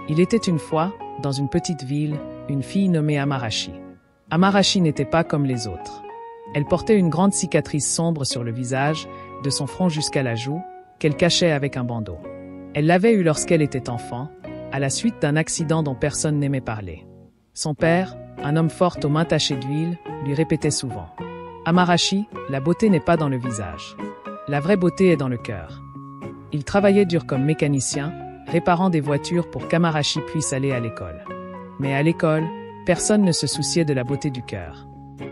Il était une fois, dans une petite ville, une fille nommée Amarashi. Amarashi n'était pas comme les autres. Elle portait une grande cicatrice sombre sur le visage, de son front jusqu'à la joue, qu'elle cachait avec un bandeau. Elle l'avait eue lorsqu'elle était enfant, à la suite d'un accident dont personne n'aimait parler. Son père, un homme fort aux mains tachées d'huile, lui répétait souvent « Amarashi, la beauté n'est pas dans le visage. La vraie beauté est dans le cœur. » Il travaillait dur comme mécanicien, réparant des voitures pour qu'Amarashi puisse aller à l'école. Mais à l'école, personne ne se souciait de la beauté du cœur.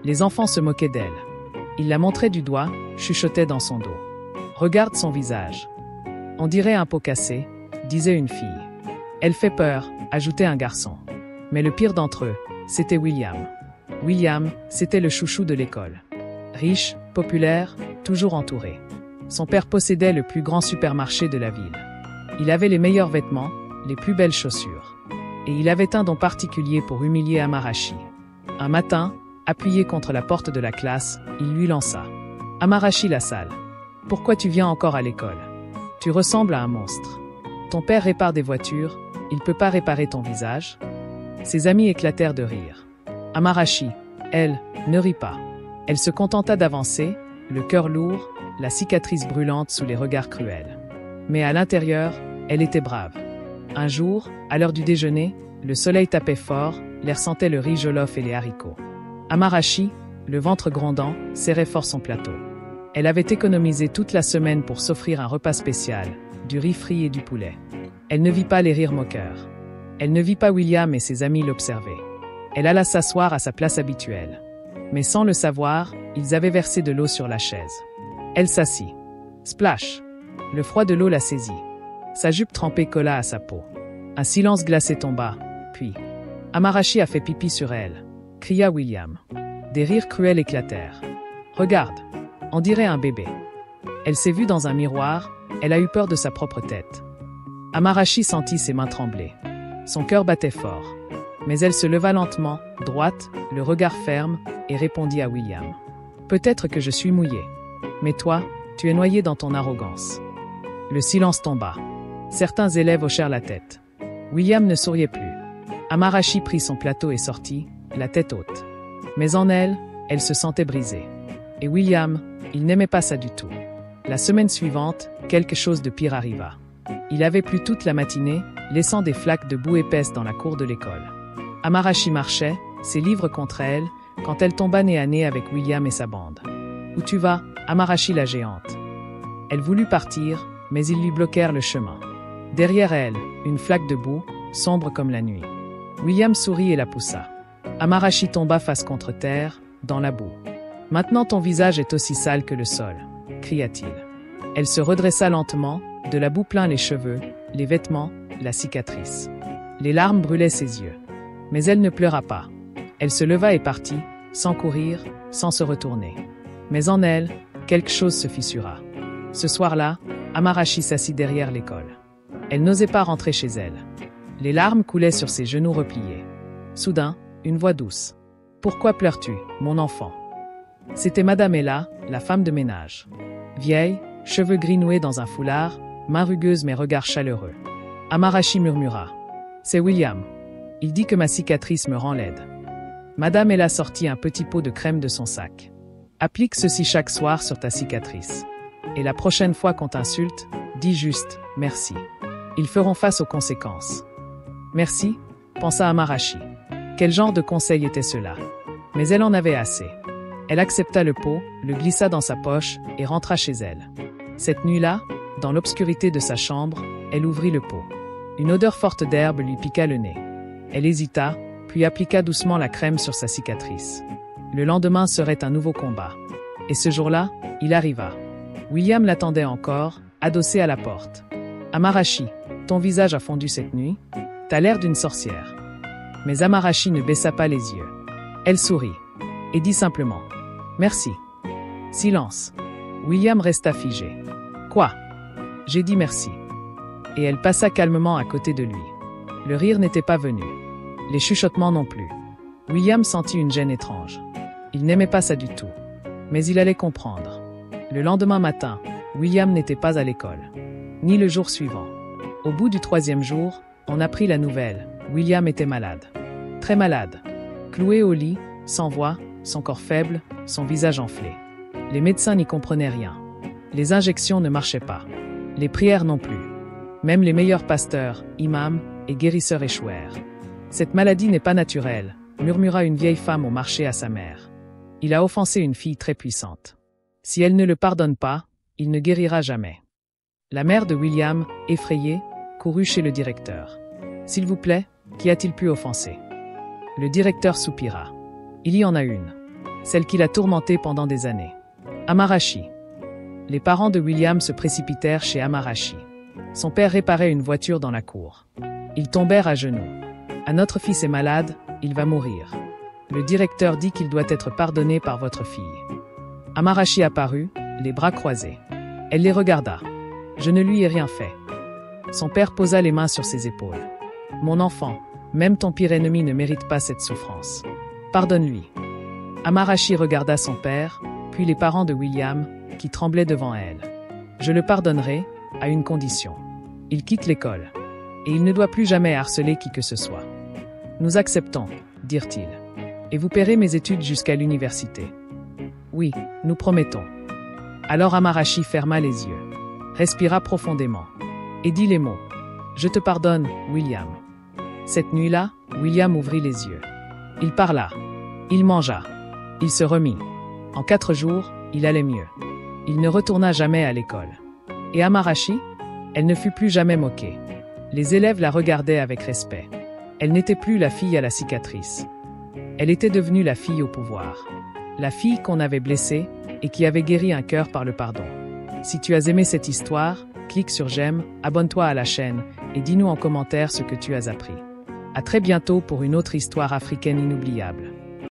Les enfants se moquaient d'elle. Ils la montraient du doigt, chuchotaient dans son dos. « Regarde son visage. On dirait un pot cassé », disait une fille. « Elle fait peur », ajoutait un garçon. Mais le pire d'entre eux, c'était William. William, c'était le chouchou de l'école. Riche, populaire, toujours entouré. Son père possédait le plus grand supermarché de la ville. Il avait les meilleurs vêtements, les plus belles chaussures. Et il avait un don particulier pour humilier Amarashi. Un matin, appuyé contre la porte de la classe, il lui lança « Amarashi la sale. Pourquoi tu viens encore à l'école? Tu ressembles à un monstre. Ton père répare des voitures, il peut pas réparer ton visage ?» Ses amis éclatèrent de rire. Amarashi, elle, ne rit pas. Elle se contenta d'avancer, le cœur lourd, la cicatrice brûlante sous les regards cruels. Mais à l'intérieur, elle était brave. Un jour, à l'heure du déjeuner, le soleil tapait fort, l'air sentait le riz jollof et les haricots. Amarashi, le ventre grondant, serrait fort son plateau. Elle avait économisé toute la semaine pour s'offrir un repas spécial, du riz frit et du poulet. Elle ne vit pas les rires moqueurs. Elle ne vit pas William et ses amis l'observer. Elle alla s'asseoir à sa place habituelle. Mais sans le savoir, ils avaient versé de l'eau sur la chaise. Elle s'assit. Splash! Le froid de l'eau la saisit. Sa jupe trempée colla à sa peau. Un silence glacé tomba, puis « Amarashi a fait pipi sur elle », cria William. Des rires cruels éclatèrent. « Regarde, on dirait un bébé. » Elle s'est vue dans un miroir, elle a eu peur de sa propre tête. Amarashi sentit ses mains trembler. Son cœur battait fort. Mais elle se leva lentement, droite, le regard ferme, et répondit à William. « Peut-être que je suis mouillée. Mais toi, tu es noyé dans ton arrogance. » Le silence tomba. Certains élèves hochèrent la tête. William ne souriait plus. Amarashi prit son plateau et sortit, la tête haute. Mais en elle, elle se sentait brisée. Et William, il n'aimait pas ça du tout. La semaine suivante, quelque chose de pire arriva. Il avait plu toute la matinée, laissant des flaques de boue épaisse dans la cour de l'école. Amarashi marchait, ses livres contre elle, quand elle tomba nez à nez avec William et sa bande. « Où tu vas, Amarashi la géante ?» Elle voulut partir, mais ils lui bloquèrent le chemin. Derrière elle, une flaque de boue, sombre comme la nuit. William sourit et la poussa. Amarashi tomba face contre terre, dans la boue. « Maintenant ton visage est aussi sale que le sol », cria-t-il. Elle se redressa lentement, de la boue plein les cheveux, les vêtements, la cicatrice. Les larmes brûlaient ses yeux. Mais elle ne pleura pas. Elle se leva et partit, sans courir, sans se retourner. Mais en elle, quelque chose se fissura. Ce soir-là, Amarashi s'assit derrière l'école. Elle n'osait pas rentrer chez elle. Les larmes coulaient sur ses genoux repliés. Soudain, une voix douce. « Pourquoi pleures-tu, mon enfant ?» C'était Madame Ella, la femme de ménage. Vieille, cheveux gris noués dans un foulard, mains rugueuses mais regard chaleureux. Amarashi murmura. « C'est William. Il dit que ma cicatrice me rend laide. » Madame Ella sortit un petit pot de crème de son sac. « Applique ceci chaque soir sur ta cicatrice. Et la prochaine fois qu'on t'insulte, dis juste « merci ». Ils feront face aux conséquences. « Merci », pensa Amarashi. Quel genre de conseil était cela? Mais elle en avait assez. Elle accepta le pot, le glissa dans sa poche et rentra chez elle. Cette nuit-là, dans l'obscurité de sa chambre, elle ouvrit le pot. Une odeur forte d'herbe lui piqua le nez. Elle hésita, puis appliqua doucement la crème sur sa cicatrice. Le lendemain serait un nouveau combat. Et ce jour-là, il arriva. William l'attendait encore, adossé à la porte. « Amarashi, ton visage a fondu cette nuit. T'as l'air d'une sorcière. » Mais Amarashi ne baissa pas les yeux. Elle sourit et dit simplement « Merci ». Silence. William resta figé. « Quoi ?» J'ai dit merci. Et elle passa calmement à côté de lui. Le rire n'était pas venu. Les chuchotements non plus. William sentit une gêne étrange. Il n'aimait pas ça du tout. Mais il allait comprendre. Le lendemain matin, William n'était pas à l'école. Ni le jour suivant. Au bout du 3e jour, On apprit la nouvelle. William était malade. Très malade. Cloué au lit, sans voix, son corps faible, son visage enflé. Les médecins n'y comprenaient rien. Les injections ne marchaient pas. Les prières non plus. Même les meilleurs pasteurs, imams et guérisseurs échouèrent. Cette maladie n'est pas naturelle, murmura une vieille femme au marché à sa mère. Il a offensé une fille très puissante. Si elle ne le pardonne pas, il ne guérira jamais. La mère de William, effrayée, courut chez le directeur. « S'il vous plaît, qui a-t-il pu offenser ?» Le directeur soupira. Il y en a une. Celle qui l'a tourmenté pendant des années. Amarachi. Les parents de William se précipitèrent chez Amarachi. Son père réparait une voiture dans la cour. Ils tombèrent à genoux. « Ah, notre fils est malade, il va mourir. Le directeur dit qu'il doit être pardonné par votre fille. » Amarachi apparut, les bras croisés. Elle les regarda. « Je ne lui ai rien fait. » Son père posa les mains sur ses épaules. « Mon enfant, même ton pire ennemi ne mérite pas cette souffrance. Pardonne-lui. » Amarachi regarda son père, puis les parents de William, qui tremblaient devant elle. « Je le pardonnerai, à une condition. Il quitte l'école. Et il ne doit plus jamais harceler qui que ce soit. »« Nous acceptons, » dirent-ils. « Et vous paierez mes études jusqu'à l'université. »« Oui, nous promettons. » Alors Amarachi ferma les yeux, respira profondément, et dit les mots. « Je te pardonne, William. » Cette nuit-là, William ouvrit les yeux. Il parla. Il mangea. Il se remit. En 4 jours, il allait mieux. Il ne retourna jamais à l'école. Et Amarachi? Elle ne fut plus jamais moquée. Les élèves la regardaient avec respect. Elle n'était plus la fille à la cicatrice. Elle était devenue la fille au pouvoir. La fille qu'on avait blessée et qui avait guéri un cœur par le pardon. Si tu as aimé cette histoire, clique sur j'aime, abonne-toi à la chaîne et dis-nous en commentaire ce que tu as appris. À très bientôt pour une autre histoire africaine inoubliable.